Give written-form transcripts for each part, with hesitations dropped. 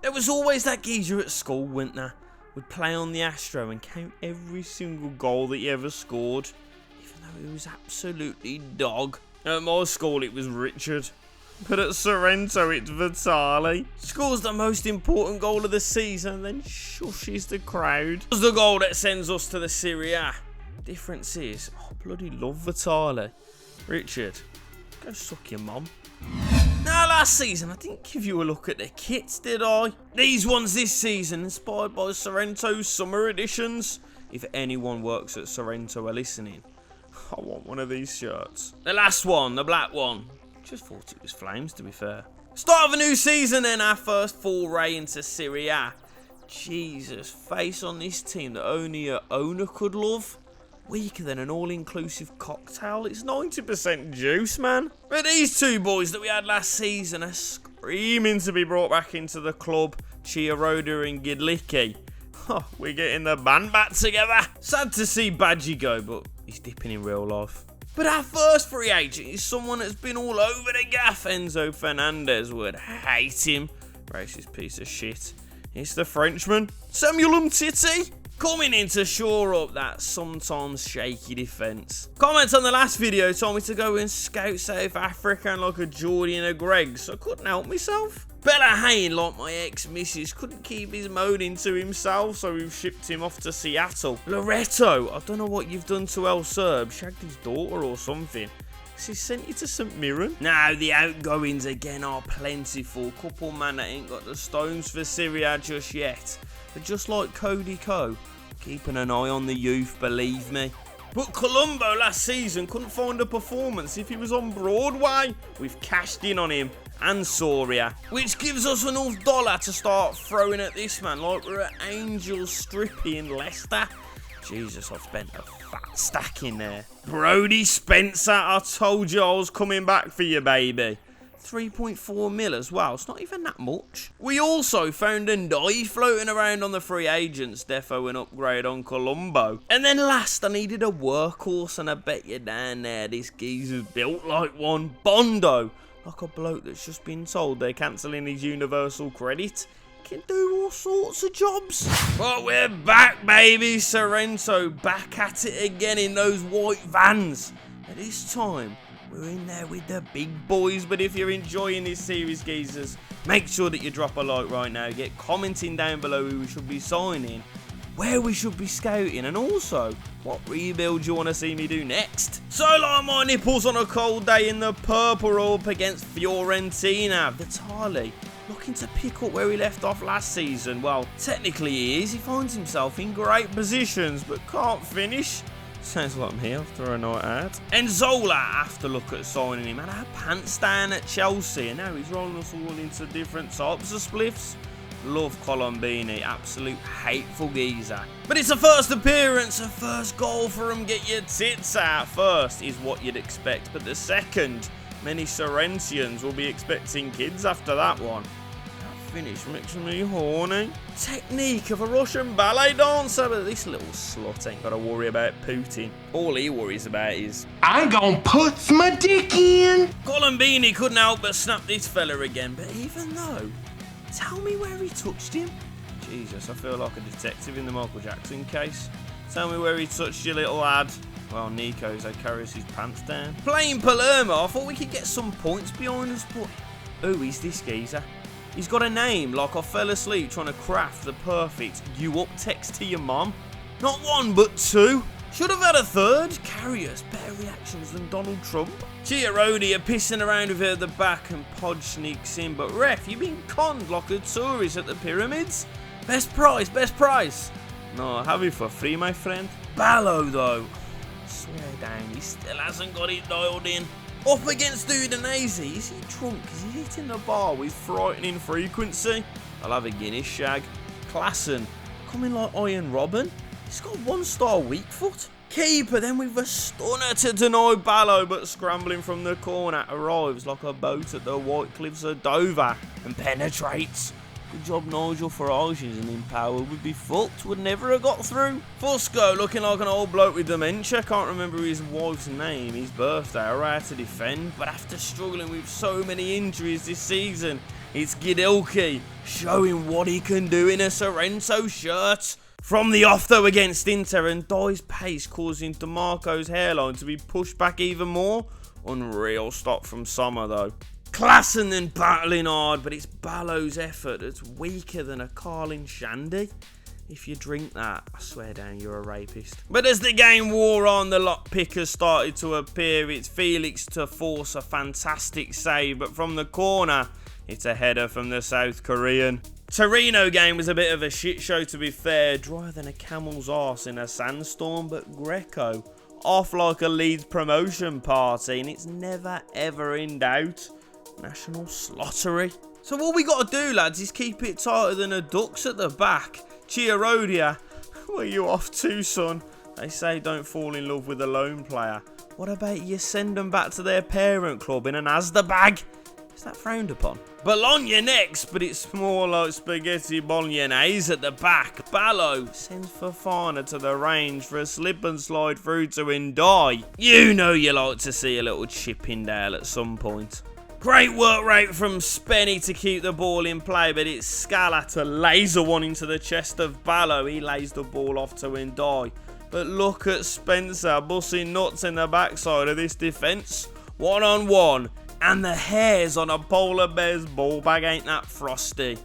There was always that geezer at school, wasn't there? Would play on the Astro and count every single goal that he ever scored, even though he was absolutely dog. At my school it was Richard, but at Sorrento it's Vitali. Scores the most important goal of the season and then shushes the crowd. It's the goal that sends us to the Serie A. Difference is, I bloody love Vitali. Richard, go suck your mum. Now, last season, I didn't give you a look at the kits, did I? These ones this season, inspired by Sorrento's summer editions. If anyone works at Sorrento are listening, I want one of these shirts. The last one, the black one. Just thought it was flames, to be fair. Start of a new season then, our first foray into Serie A. Jesus, face on this team that only an owner could love. Weaker than an all-inclusive cocktail. It's 90% juice, man. But these two boys that we had last season are screaming to be brought back into the club. Charodia and Gedilki. Oh, we're getting the band back together. Sad to see Badgie go, but he's dipping in real life. But our first free agent is someone that's been all over the gaff. Enzo Fernandez would hate him. Racist piece of shit. It's the Frenchman, Samuel Umtiti. Coming in to shore up that sometimes shaky defence. Comments on the last video told me to go and scout South Africa and like a Geordie and a Greg, so I couldn't help myself. Bella Hayne, like my ex-missus, couldn't keep his moaning to himself, so we've shipped him off to Seattle. Loretto, I don't know what you've done to El Serb, shagged his daughter or something. He sent you to St Mirren. Now, the outgoings again are plentiful. Couple man that ain't got the stones for Serie A just yet. But just like Cody Coe, keeping an eye on the youth, believe me. But Colombo last season couldn't find a performance if he was on Broadway. We've cashed in on him and Soria, which gives us enough dollar to start throwing at this man like we're at Angel Strippy in Leicester. Jesus, I've spent a fat stack in there. Brody Spencer, I told you I was coming back for you, baby. 3.4 mil as well. It's not even that much. We also found a Ndai floating around on the free agents. Defo an upgrade on Colombo. And then last, I needed a workhorse, and I bet you down there this geezer's built like one. Bondo. Like a bloke that's just been told they're cancelling his universal credit. Can do all sorts of jobs. But we're back, baby. Sorrento back at it again in those white vans. At this time, we're in there with the big boys. But if you're enjoying this series, geezers, make sure that you drop a like right now. Get commenting down below who we should be signing, where we should be scouting, and also what rebuild you want to see me do next. So like my nipples on a cold day in the purple up against Fiorentina. Vitali looking to pick up where he left off last season. Well, technically he is. He finds himself in great positions but can't finish. Sounds like me after a night out. And Zola, after look at signing him, had a pants down at Chelsea, and now he's rolling us all into different types of spliffs. Love Colombini, absolute hateful geezer. But it's a first appearance, a first goal for him. Get your tits out. First is what you'd expect, but the second, many Sorrentians will be expecting kids after that one. That finish makes me horny. Technique of a Russian ballet dancer, but this little slut ain't got to worry about Putin. All he worries about is, I'm gonna put my dick in. Colombini couldn't help but snap this fella again, but even though, tell me where he touched him. Jesus, I feel like a detective in the Michael Jackson case. Tell me where he touched you, little lad. Well, Nico's carries his pants down. Playing Palermo, I thought we could get some points behind us, but who is this geezer? He's got a name like I fell asleep trying to craft the perfect you up text to your mom. Not one, but two. Should have had a third. Carriers, better reactions than Donald Trump. Charodia pissing around with her at the back and Podge sneaks in. But ref, you've been conned like a tourist at the pyramids. Best price, best price. No, I have it for free, my friend. Ballo, though. Swear down, he still hasn't got it dialed in. Up against Udinese. Is he drunk? Is he hitting the bar with frightening frequency? I'll have a Guinness shag. Klassen, coming like Iron Robin. He's got 1-star weak foot. Keeper then with a stunner to deny Ballo, but scrambling from the corner arrives like a boat at the White Cliffs of Dover and penetrates. Good job Nigel Farage isn't in power. Would be fucked. Would never have got through. Fusco looking like an old bloke with dementia. Can't remember his wife's name, his birthday, or how to defend. But after struggling with so many injuries this season, It's Gedilki showing what he can do in a Sorrento shirt. From the off though against Inter, and Dye's pace causing DeMarco's hairline to be pushed back even more. Unreal stop from Sommer though. Klassen then battling hard, but it's Ballot's effort that's weaker than a Carlin Shandy. If you drink that, I swear down you're a rapist. But as the game wore on, the lock pickers started to appear. It's Felix to force a fantastic save, but from the corner, it's a header from the South Korean. Torino game was a bit of a shit show, to be fair. Drier than a camel's arse in a sandstorm, but Greco off like a Leeds promotion party, and it's never ever in doubt. National slottery. So what we got to do, lads, is keep it tighter than a duck's at the back. Charodia, where you off to, son? They say don't fall in love with a lone player. What about you send them back to their parent club in an Asda bag? Is that frowned upon? Bologna next, but it's more like spaghetti bolognese at the back. Ballot sends Fofana to the range for a slip and slide through to Ndai. You know you like to see a little Chippendale at some point. Great work rate from Spenny to keep the ball in play, but it's Scala to laser one into the chest of Ballot. He lays the ball off to Ndai. But look at Spencer bussing nuts in the backside of this defence. 1-on-1. And the hairs on a polar bear's ball bag ain't that frosty.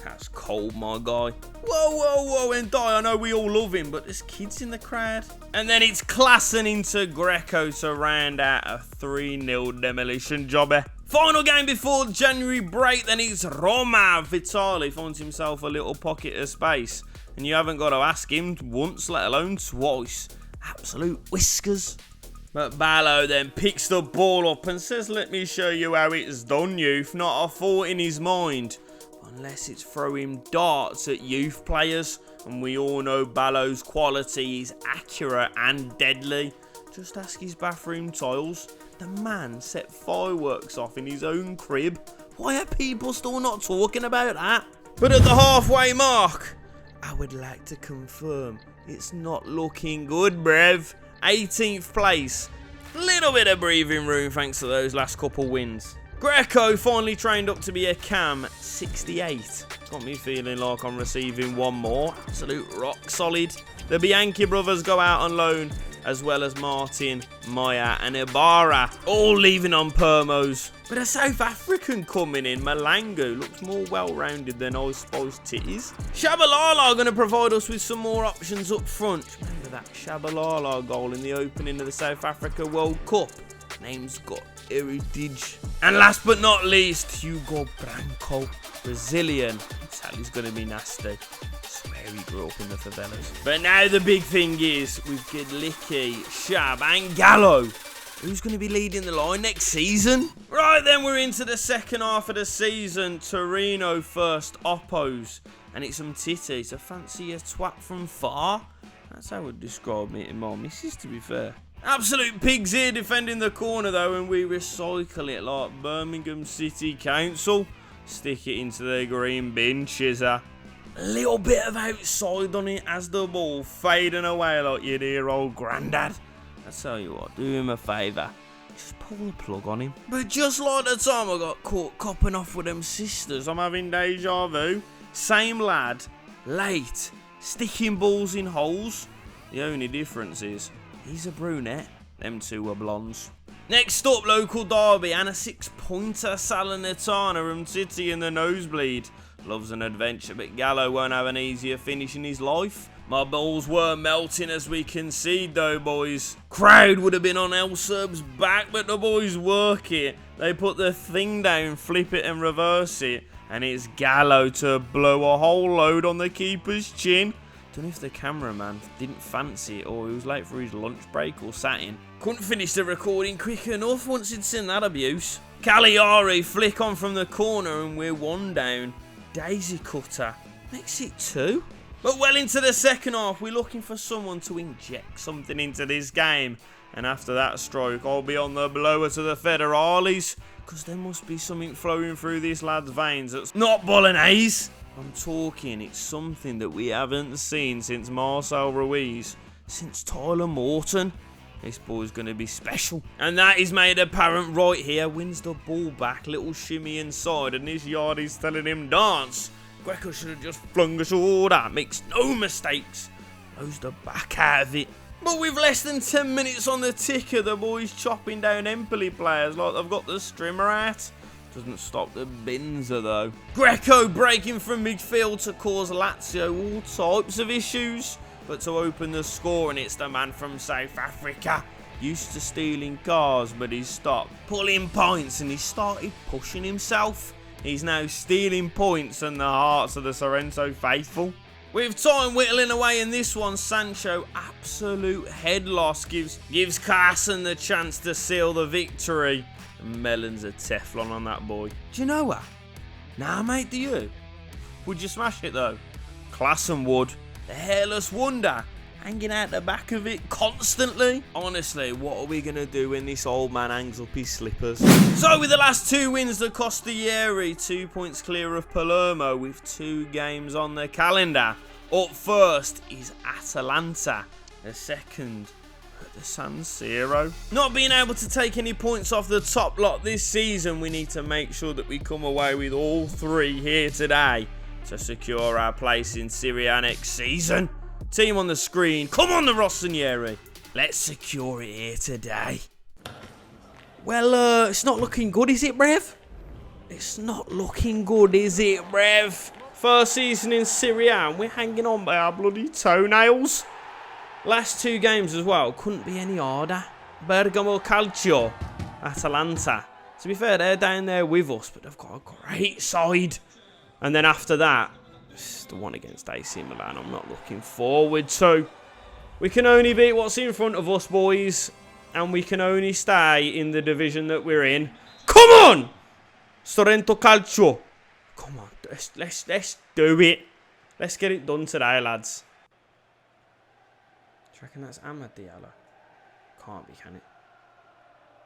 That's cold, my guy. Whoa, and Ndai, I know we all love him, but there's kids in the crowd. And then it's Klassen into Greco to round out a 3-0 demolition jobber. Final game before January break, then it's Roma. Vitali finds himself a little pocket of space. And you haven't got to ask him once, let alone twice. Absolute whiskers. But Ballot then picks the ball up and says, let me show you how it's done, youth. Not a thought in his mind. Unless it's throwing darts at youth players. And we all know Ballot's quality is accurate and deadly. Just ask his bathroom tiles. The man set fireworks off in his own crib. Why are people still not talking about that? But at the halfway mark, I would like to confirm it's not looking good, brev. 18th place. Little bit of breathing room thanks to those last couple wins. Greco finally trained up to be a cam. 68. Got me feeling like I'm receiving one more. Absolute rock solid. The Bianchi brothers go out on loan, as well as Martin, Maya and Ibarra, all leaving on permos. But a South African coming in, Malangu, looks more well-rounded than Ice Spice Titties. Shabalala are going to provide us with some more options up front. Remember that Shabalala goal in the opening of the South Africa World Cup? Name's got heritage. And last but not least, Hugo Branco, Brazilian. Sally's going to be nasty. He grew up in the favelas. But now the big thing is with Gedilki, Shab and Gallo. Who's going to be leading the line next season? Right then, we're into the second half of the season. Torino first, Oppos. And it's Titi to fancy a twat from far. That's how I would describe me to my missus, to be fair. Absolute pigs here defending the corner though, and we recycle it like Birmingham City Council. Stick it into the green bin, Chizza. A little bit of outside on it as the ball fading away like your dear old granddad. I tell you what, do him a favour. Just pull the plug on him. But just like the time I got caught copping off with them sisters, I'm having deja vu. Same lad, late, sticking balls in holes. The only difference is, he's a brunette, them two were blondes. Next up, local derby and a 6-pointer, Salernitana, Titi in the nosebleed. Loves an adventure, but Gallo won't have an easier finish in his life. My balls were melting as we concede though, boys. Crowd would have been on El Serb's back, but the boys work it. They put the thing down, flip it and reverse it. And it's Gallo to blow a whole load on the keeper's chin. Don't know if the cameraman didn't fancy it or he was late for his lunch break or sat in. Couldn't finish the recording quick enough once he'd seen that abuse. Cagliari flick on from the corner and we're 1 down. Daisy cutter makes it 2. But well into the second half, we're looking for someone to inject something into this game. And after that stroke, I'll be on the blower to the Federales. Because there must be something flowing through this lad's veins that's not bolognese. I'm talking, it's something that we haven't seen since Marcel Ruiz. Since Tyler Morton. This ball's going to be special. And that is made apparent right here. Wins the ball back. Little shimmy inside. And this Yardy's telling him dance. Greco should have just flung us all that. Makes no mistakes. Blows the back out of it. But with less than 10 minutes on the ticker, the boys chopping down Empoli players like they've got the strimmer out. Doesn't stop the Binzer though. Greco breaking from midfield to cause Lazio all types of issues. But to open the score, and it's the man from South Africa. Used to stealing cars, but he's stopped pulling points and he started pushing himself. He's now stealing points in the hearts of the Sorrento faithful. With time whittling away in this one, Sancho, absolute head loss, gives Carson the chance to seal the victory. And Melon's a Teflon on that boy. Do you know what? Nah, mate, do you? Would you smash it though? Klassen would. The hairless wonder, hanging out the back of it constantly. Honestly, what are we going to do when this old man hangs up his slippers? So with the last 2 wins that cost the Serie, 2 points clear of Palermo with 2 games on the calendar. Up first is Atalanta, the second at the San Siro. Not being able to take any points off the top lot this season, we need to make sure that we come away with all 3 here today to secure our place in Serie next season. Team on the screen. Come on, the Rossinieri. Let's secure it here today. Well, it's not looking good, is it, Brev? It's not looking good, is it, Brev? First season in Serie and we're hanging on by our bloody toenails. Last 2 games as well. Couldn't be any harder. Bergamo Calcio. Atalanta. To be fair, they're down there with us, but they've got a great side. And then after that, it's the one against AC Milan I'm not looking forward to. We can only beat what's in front of us, boys. And we can only stay in the division that we're in. Come on! Sorrento Calcio. Come on, let's do it. Let's get it done today, lads. Do you reckon that's Amad Diallo? Can't be, can it?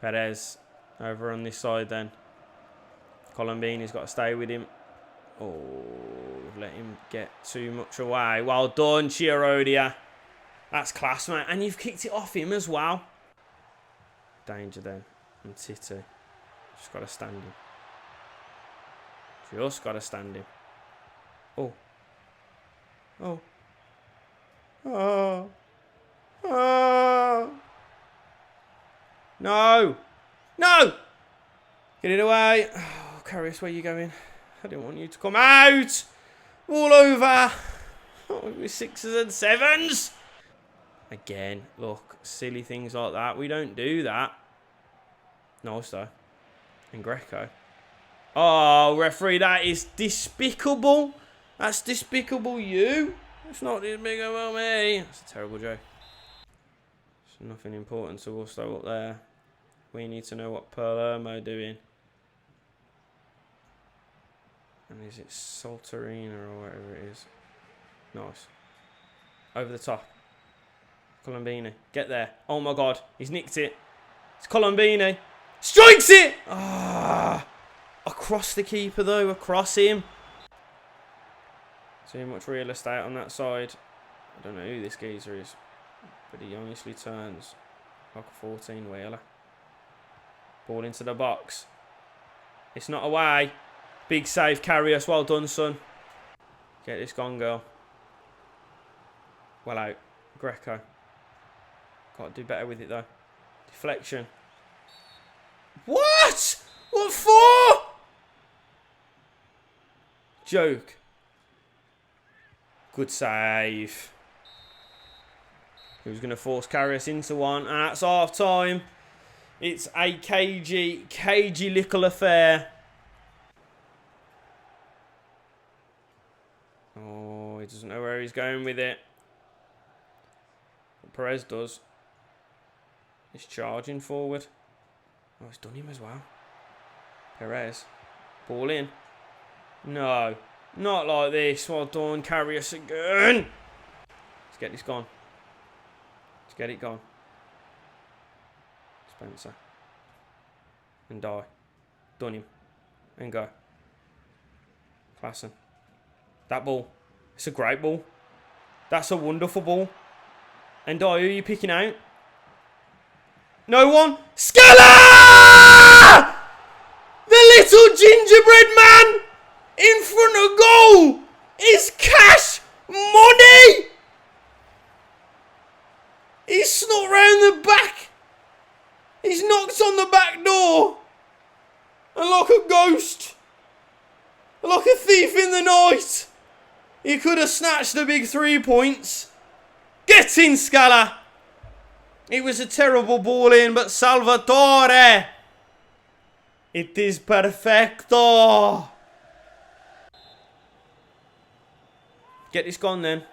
Perez over on this side then. Colombini's got to stay with him. Oh, we've let him get too much away. Well done, Charodia. That's class, mate. And you've kicked it off him as well. Danger then. And Titi. Just got to stand him. Just got to stand him. Oh. Oh. Oh. Oh. No. No. Get it away. Oh, Carius, where are you going? I didn't want you to come out. All over. Oh, with 6s and 7s. Again, look, silly things like that. We don't do that. Nice though. And Greco. Oh, referee, that is despicable. That's despicable, you. It's not despicable, me. That's a terrible joke. There's nothing important to us though up there. We need to know what Palermo doing. And is it Saltarina or whatever it is? Nice. Over the top. Colombini. Get there. Oh my god. He's nicked it. It's Colombini. Strikes it! Ah. Across the keeper though. Across him. Too much real estate on that side. I don't know who this geezer is. But he honestly turns like a 14-wheeler. Ball into the box. It's not away. Big save, Carius. Well done, son. Get this gone, girl. Well out. Greco. Got to do better with it, though. Deflection. What? What for? Joke. Good save. He was going to force Carius into one. And that's half time. It's a cagey little affair. Oh, he doesn't know where he's going with it. But Perez does. He's charging forward. Oh, he's done him as well. Perez. Ball in. No. Not like this. Well done, Carius again. Let's get this gone. Let's get it gone. Spencer. And die. Done him. And go. Klassen. That ball. It's a great ball. That's a wonderful ball. And die, who are you picking out? No one. Scala! The little gingerbread man in front of goal is cash money. He's snuck round the back. He's knocked on the back door. And like a ghost, like a thief in the night, he could have snatched the big 3 points. Get in, Scala. It was a terrible ball in, but Salvatore, it is perfecto. Get this gone then.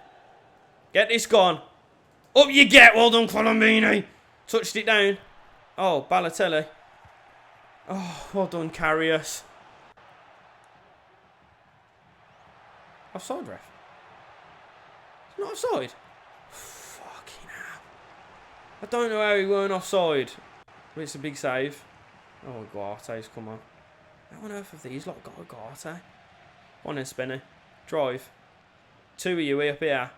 Get this gone. Up you get. Well done, Colombini. Touched it down. Oh, Balotelli. Oh, well done, Karius. Offside, ref. It's not offside. Fucking hell. I don't know how he weren't offside. But it's a big save. Oh, Guarte's come on. How on earth have these lot got a Guarte? One in Spinny. Drive. 2 of you up here.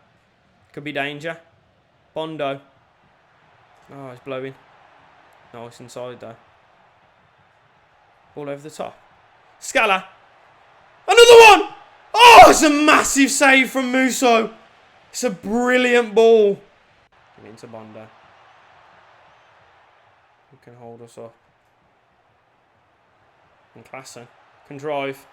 Could be danger. Bondo. Oh, it's blowing. No, it's inside though. All over the top. Scala. Another one! Oh, it's a massive save from Musso. It's a brilliant ball. Give it into Bondo. Who can hold us up? And Klassen can drive.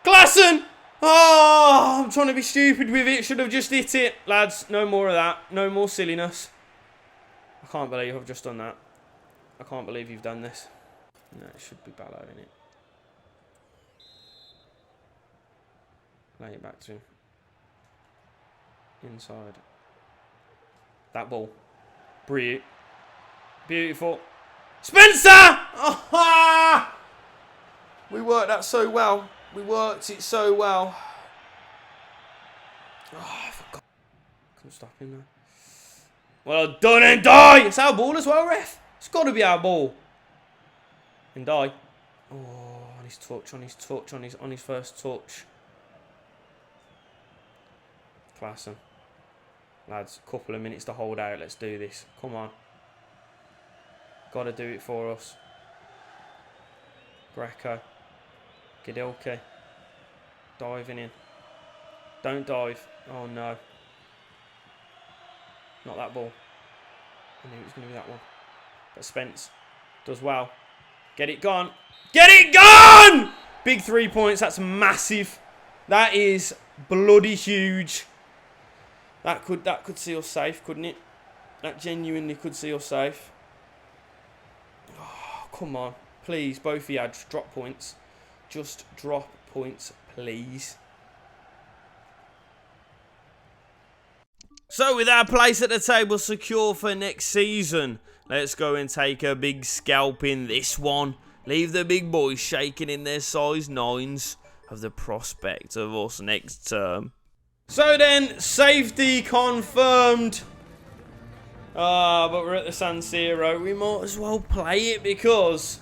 Klassen! Oh, I'm trying to be stupid with it. Should have just hit it. Lads, no more of that. No more silliness. I can't believe I've just done that. I can't believe you've done this. No, it should be Ballo, innit? Lay it back to him. Inside. That ball. Brilliant. Beautiful. Spencer! Oh, we worked that so well. We worked it so well. Oh, I forgot. Couldn't stop him there. Well done, and die! It's our ball as well, ref. It's got to be our ball. And die. Oh, on his touch, on his touch, on his first touch. Klassen. Lads, a couple of minutes to hold out. Let's do this. Come on. Got to do it for us. Greco. Gedilki. Diving in. Don't dive. Oh no. Not that ball. I knew it was going to be that one. But Spence does well. Get it gone. Get it gone! Big 3 points. That's massive. That is bloody huge. That could see us safe, couldn't it? That genuinely could see us safe. Oh, come on. Please, both of you, just drop points. Just drop points, please. So with our place at the table secure for next season, let's go and take a big scalp in this one. Leave the big boys shaking in their size 9s of the prospect of us next term. So then, safety confirmed. But we're at the San Siro. We might as well play it because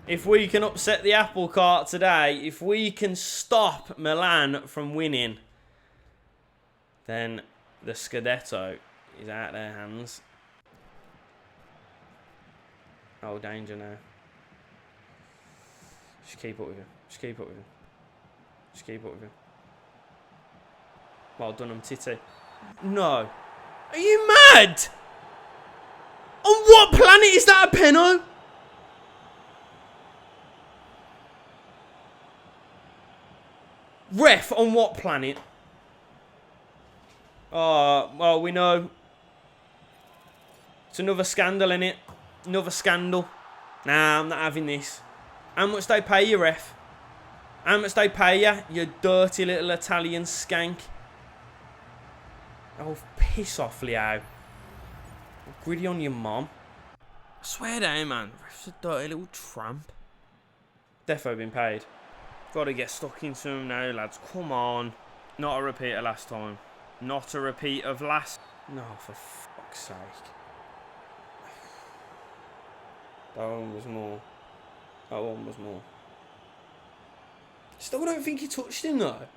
if we can upset the apple cart today, if we can stop Milan from winning, then the Scudetto is out their hands. Oh, danger now. Just keep up with him. Just keep up with him. Just keep up with him. Well done, Titi. No. Are you mad? On what planet is that a penno? Ref, on what planet? Well, we know. It's another scandal, innit? Another scandal. Nah, I'm not having this. How much they pay you, ref? How much they pay you, you dirty little Italian skank? Oh, piss off, Leo. Gritty on your mom. I swear down, man. Ref's a dirty little tramp. Defo been paid. Got to get stuck into him now, lads. Come on. Not a repeat of last time. Not a repeat of last... No, for fuck's sake. That one was more. That one was more. Still don't think he touched him, though.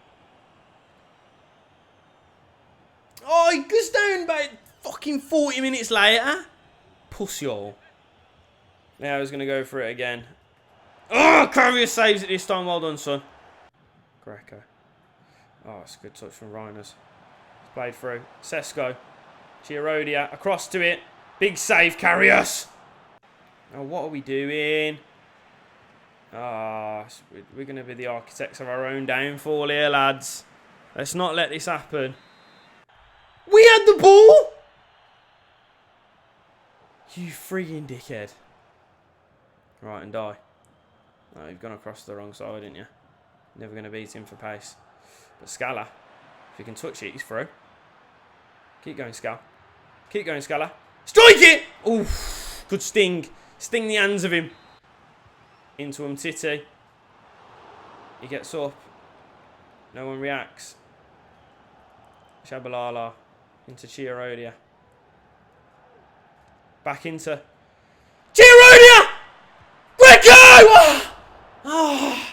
Oh, he goes down about fucking 40 minutes later. Pussy hole. Yeah, I was going to go for it again. Oh, Carrier saves it this time. Well done, son. Greco. Oh, it's a good touch from Reiners. Played through. Sesko. Charodia. Across to it. Big save, Carrius. Oh, what are we doing? Ah, we're going to be the architects of our own downfall here, lads. Let's not let this happen. We had the ball! You frigging dickhead. Right, and die. Oh, you've gone across the wrong side, didn't you? Never going to beat him for pace. But Scala, if you can touch it, he's through. Keep going, Scala. Keep going, Scala. Strike it! Oof. Good sting. Sting the hands of him. Into him, Titi. He gets up. No one reacts. Shabalala. Into Charodia. Back into Charodia! Greco! Oh.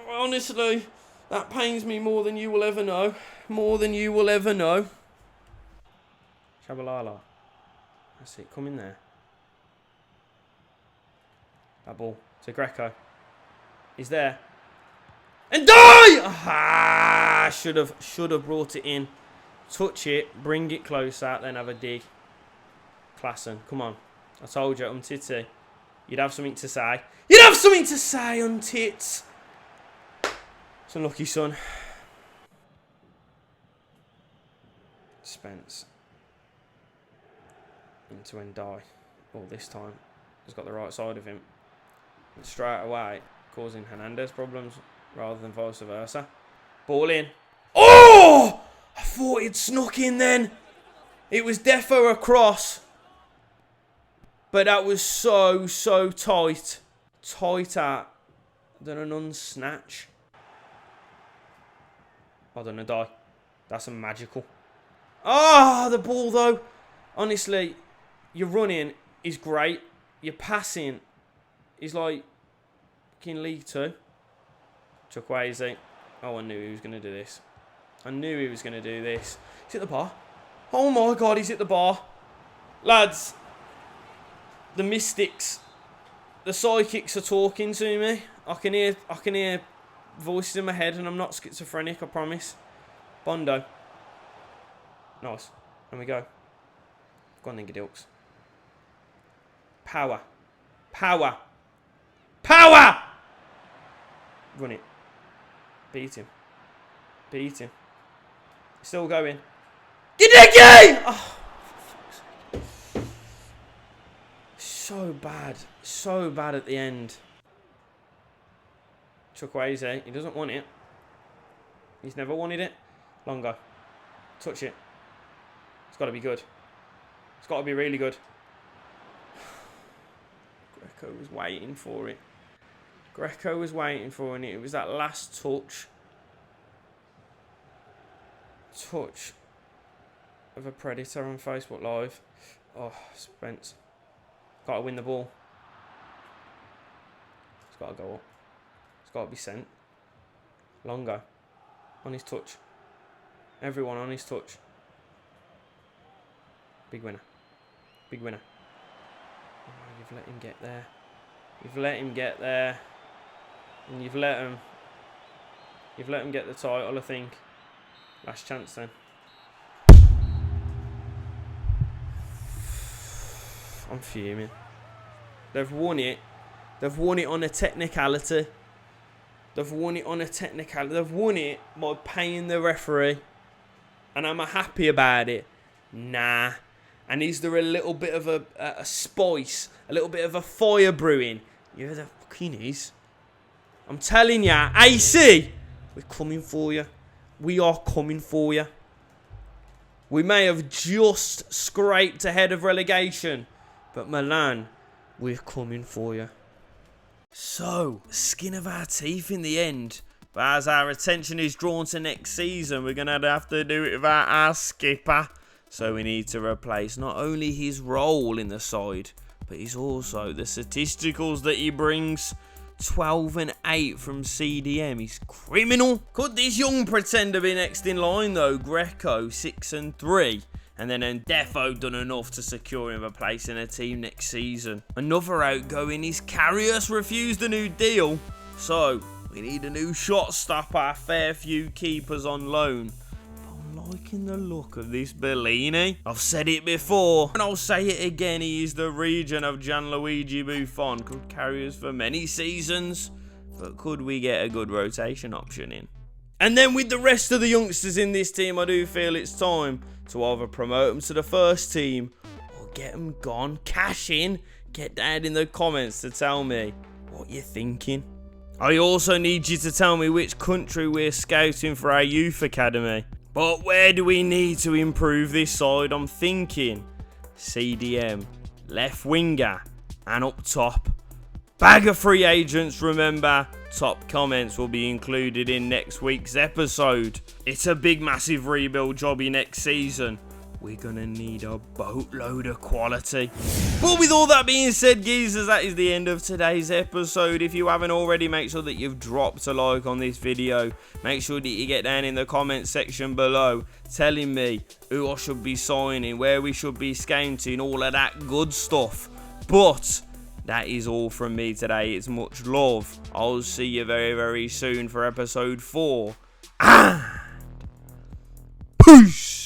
Honestly, that pains me more than you will ever know. More than you will ever know. Shabalala. That's it. Come in there. That ball to Greco. He's there. And die! Ah, should have brought it in. Touch it, bring it closer, then have a dig. Klassen, come on. I told you, Titi. You'd have something to say. You'd have something to say, Tits. It's unlucky, son. Spence. Into Ndai. Oh, this time. He's got the right side of him. And straight away, causing Hernandez problems rather than vice versa. Ball in. Oh! I thought he'd snuck in then. It was defo across. But that was so tight. Tighter than an unsnatch. I don't know, die. That's a magical. Ah, the ball though. Honestly, your running is great. Your passing is like in League 2. Chukwueze. Oh, I knew he was going to do this. I knew he was going to do this. He's hit the bar. Oh my God, he's hit the bar. Lads, the mystics, the psychics are talking to me. I can hear voices in my head, and I'm not schizophrenic, I promise. Bondo. Nice. And we go. Go on then, Gedilks. Power. Power. Power! Run it. Beat him. Beat him. Still going. Gedilki! Oh, for fuck's sake. So bad. So bad at the end. Chukwueze. He doesn't want it. He's never wanted it. Longo. Touch it. It's got to be good. It's got to be really good. Greco was waiting for it. Greco was waiting for it. It was that last touch. Touch of a predator on Facebook Live. Oh, Spence. Got to win the ball. It's got to go up. It's got to be sent. Longo. On his touch. Everyone on his touch. Big winner. Big winner. Oh, you've let him get there. You've let him get there. And you've let him get the title, I think. Last chance then. I'm fuming. They've won it. They've won it on a technicality. They've won it on a technicality. They've won it by paying the referee. And am I happy about it? Nah. And is there a little bit of a spice? A little bit of a fire brewing? Yeah, there fucking is. I'm telling ya, AC, we're coming for you. We are coming for you. We may have just scraped ahead of relegation, but Milan, we're coming for you. So, skin of our teeth in the end. But as our attention is drawn to next season, we're going to have to do it without our skipper. So we need to replace not only his role in the side, but he's also the statisticals that he brings. 12 and 8 from CDM. He's criminal. Could this young pretender be next in line though? Greco 6 and 3. and then defo done enough to secure him a place in a team next season. Another outgoing is Karius refused a new deal, so we need a new shot stopper, fair few keepers on loan. I'm liking the look of this Bellini. I've said it before, and I'll say it again, he is the region of Gianluigi Buffon. Could carry us for many seasons, but could we get a good rotation option in? And then with the rest of the youngsters in this team, I do feel it's time to either promote them to the first team or get them gone. Cash in. Get down in the comments to tell me what you're thinking. I also need you to tell me which country we're scouting for our youth academy. But where do we need to improve this side? I'm thinking CDM, left winger, and up top. Bag of free agents, remember. Top comments will be included in next week's episode. It's a big, massive rebuild jobby next season. We're gonna need a boatload of quality. But with all that being said, geezers, that is the end of today's episode. If you haven't already, make sure that you've dropped a like on this video. Make sure that you get down in the comments section below telling me who I should be signing, where we should be scouting, all of that good stuff. But that is all from me today. It's much love. I'll see you very, very soon for episode 4. And peace!